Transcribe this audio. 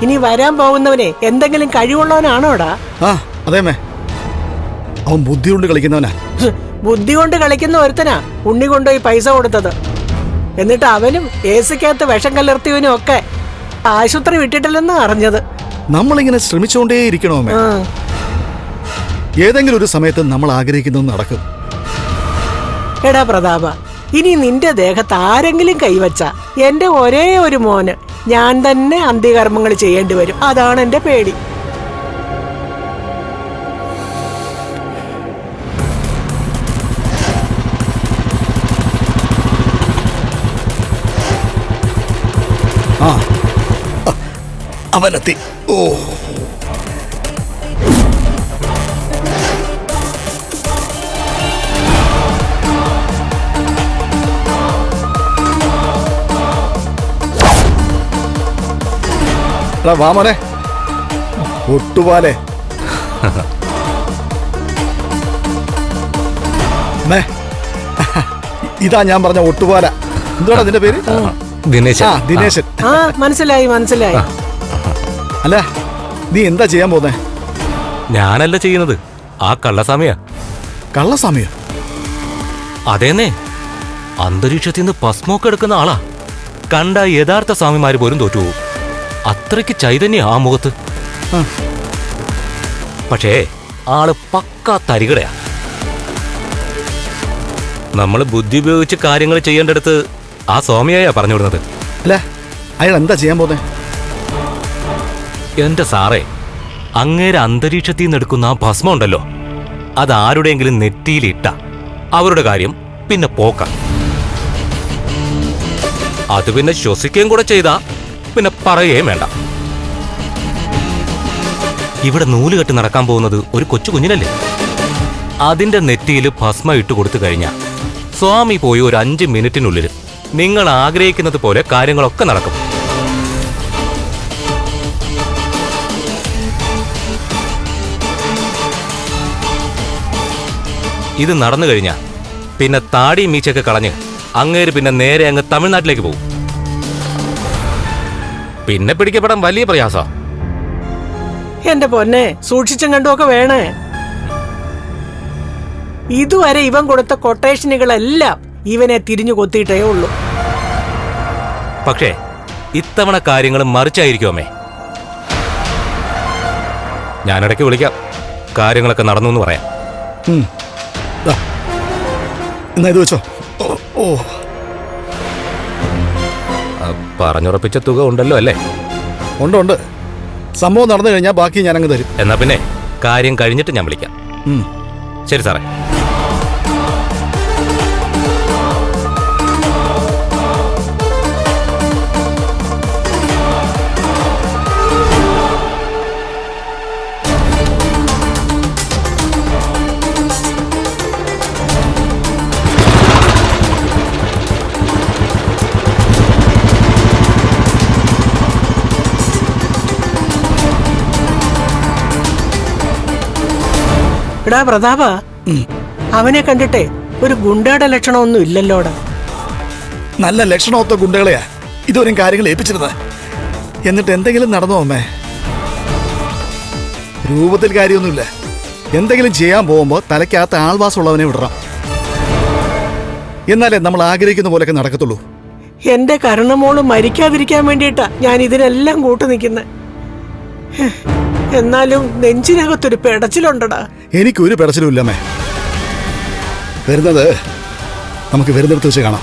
ഇനി വരാൻ പോകുന്നവനെ എന്തെങ്കിലും കഴിവുള്ളവനാണോടാ? ആ അതേമേ, അവൻ ബുദ്ധി കൊണ്ട് കളിക്കുന്നവനാ. ബുദ്ധി കൊണ്ട് കളിക്കുന്ന ഒരുത്തനാ ഉണ്ണി കൊണ്ടുപോയി പൈസ കൊടുത്തത്. എന്നിട്ട് അവനും ഏസിക്കകത്ത് വിഷം കലർത്തിയവനും ഒക്കെ ആശുപത്രി വിട്ടിട്ടില്ലെന്ന് അറിഞ്ഞത്. നമ്മളിങ്ങനെ ശ്രമിച്ചുകൊണ്ടേ ഇരിക്കണോ? ഏതെങ്കിലും ഒരു സമയത്ത് നമ്മൾ ആഗ്രഹിക്കുന്നത് നടക്കും. എടാ പ്രതാപ, ഇനി നിന്റെ ദേഹത്ത് ആരെങ്കിലും കൈവച്ച എന്റെ ഒരേ ഒരു മോന് ഞാൻ തന്നെ അന്ത്യകർമ്മങ്ങൾ ചെയ്യേണ്ടി വരും. അതാണ് എന്റെ പേടി. ആ അവനെത്തി. ഓ വാമോനെ, ഒട്ടുപാലേ. ഇതാ ഞാൻ പറഞ്ഞ ഒട്ടുപാല. എന്താണ് നിന്റെ പേര്? ദിനേശൻ. ആ മനസ്സിലായി മനസ്സിലായി. അല്ല, നീ എന്താ ചെയ്യാൻ പോന്നെ? ഞാനല്ല ചെയ്യുന്നത്, ആ കള്ളസ്വാമിയാ. കള്ളസ്വാമിയോ? അതേന്നേ, അന്തരീക്ഷത്തിൽ നിന്ന് ഭസ്മൊക്കെ എടുക്കുന്ന ആളാ. കണ്ട യഥാർത്ഥ സ്വാമിമാര് പോലും തോറ്റുപോകും. അത്രയ്ക്ക് ചൈതന്യ ആ മുഖത്ത്. പക്ഷേ ആള് പക്കാ തരികടയാ. നമ്മൾ ബുദ്ധി ഉപയോഗിച്ച് കാര്യങ്ങൾ ചെയ്യേണ്ടടുത്ത് ആ സ്വാമിയായാ പറഞ്ഞു വിടുന്നത്. അല്ല, അയാൾ എന്താ ചെയ്യാൻ പോന്നെ? എന്റെ സാറേ, അങ്ങേരെ അന്തരീക്ഷത്തിൽ നിന്ന് എടുക്കുന്ന ആ ഭസ്മം ഉണ്ടല്ലോ, അതാരുടെയെങ്കിലും നെറ്റിയിലിട്ട അവരുടെ കാര്യം പിന്നെ പോക്ക. അത് പിന്നെ ശ്വസിക്കുകയും കൂടെ ചെയ്താ പിന്നെ പറയുകയും വേണ്ട. ഇവിടെ നൂല് കെട്ടി നടക്കാൻ പോകുന്നത് ഒരു കൊച്ചു കുഞ്ഞിനല്ലേ? അതിന്റെ നെറ്റിയിൽ ഭസ്മ ഇട്ട് കൊടുത്തു കഴിഞ്ഞാൽ സ്വാമി പോയി ഒരു 5 മിനിറ്റിനുള്ളിൽ നിങ്ങൾ ആഗ്രഹിക്കുന്നത് പോലെ കാര്യങ്ങളൊക്കെ നടക്കും. ഇത് നടന്നു കഴിഞ്ഞാൽ പിന്നെ താടി മീച്ചൊക്കെ കളഞ്ഞ് അങ്ങേര് പിന്നെ നേരെ അങ്ങ് തമിഴ്നാട്ടിലേക്ക് പോകും. പിന്നെ പിടിക്കപ്പെടാൻ വലിയ പ്രയാസ. എന്റെ പൊന്നെ, സൂക്ഷിച്ചും കണ്ടുമൊക്കെ വേണേ. ഇതുവരെ ഇവൻ കൊടുത്ത കൊട്ടേഷനുകളെല്ലാം ഇവനെ തിരിഞ്ഞു കൊത്തിയിട്ടേ ഉള്ളൂ. പക്ഷേ ഇത്തവണ കാര്യങ്ങൾ മറിച്ചായിരിക്കുമേ. ഞാനിടയ്ക്ക് വിളിക്കാം, കാര്യങ്ങളൊക്കെ നടന്നു എന്ന് പറയാം. എന്നാ ഇത് വെച്ചോ. പറഞ്ഞുറപ്പിച്ച തുക ഉണ്ടല്ലോ അല്ലേ? ഉണ്ട്. സംഭവം നടന്നു കഴിഞ്ഞാൽ ബാക്കി ഞാനങ്ങ് തരും. എന്നാ പിന്നെ കാര്യം കഴിഞ്ഞിട്ട് ഞാൻ വിളിക്കാം. ശരി സാറേ. എടാ പ്രതാപ, അവനെ കണ്ടിട്ടേ ഒരു ഗുണ്ടയുടെ ലക്ഷണമൊന്നും ഇല്ലല്ലോടാ. നല്ല ലക്ഷണമൊത്ത ഗുണ്ടകളെയാ ഇതുവരെയും കാര്യങ്ങൾ ഏൽപ്പിച്ചിരുന്നത്. എന്നിട്ട് എന്തെങ്കിലും നടന്നോ അമ്മേ? രൂപത്തിൽ കാര്യമൊന്നുമില്ല. എന്തെങ്കിലും ചെയ്യാൻ പോകുമ്പോൾ തലയ്ക്കകത്ത് ആൾവാസമുള്ളവനെ വിടണം. എന്നാലേ നമ്മൾ ആഗ്രഹിക്കുന്ന പോലെയൊക്കെ നടക്കത്തുള്ളൂ. എന്റെ കരുണമോള് മരിക്കാതിരിക്കാൻ വേണ്ടിയിട്ടാ ഞാൻ ഇതിനെല്ലാം കൂട്ടു നിൽക്കുന്നത്. എന്നാലും നെഞ്ചിനകത്തൊരു പെടച്ചിലുണ്ടടാ. എനിക്കൊരു പെടച്ചിലും ഇല്ലമ്മേ. വരുന്നത് നമുക്ക് വരുന്നിടത്ത് വെച്ച് കാണാം.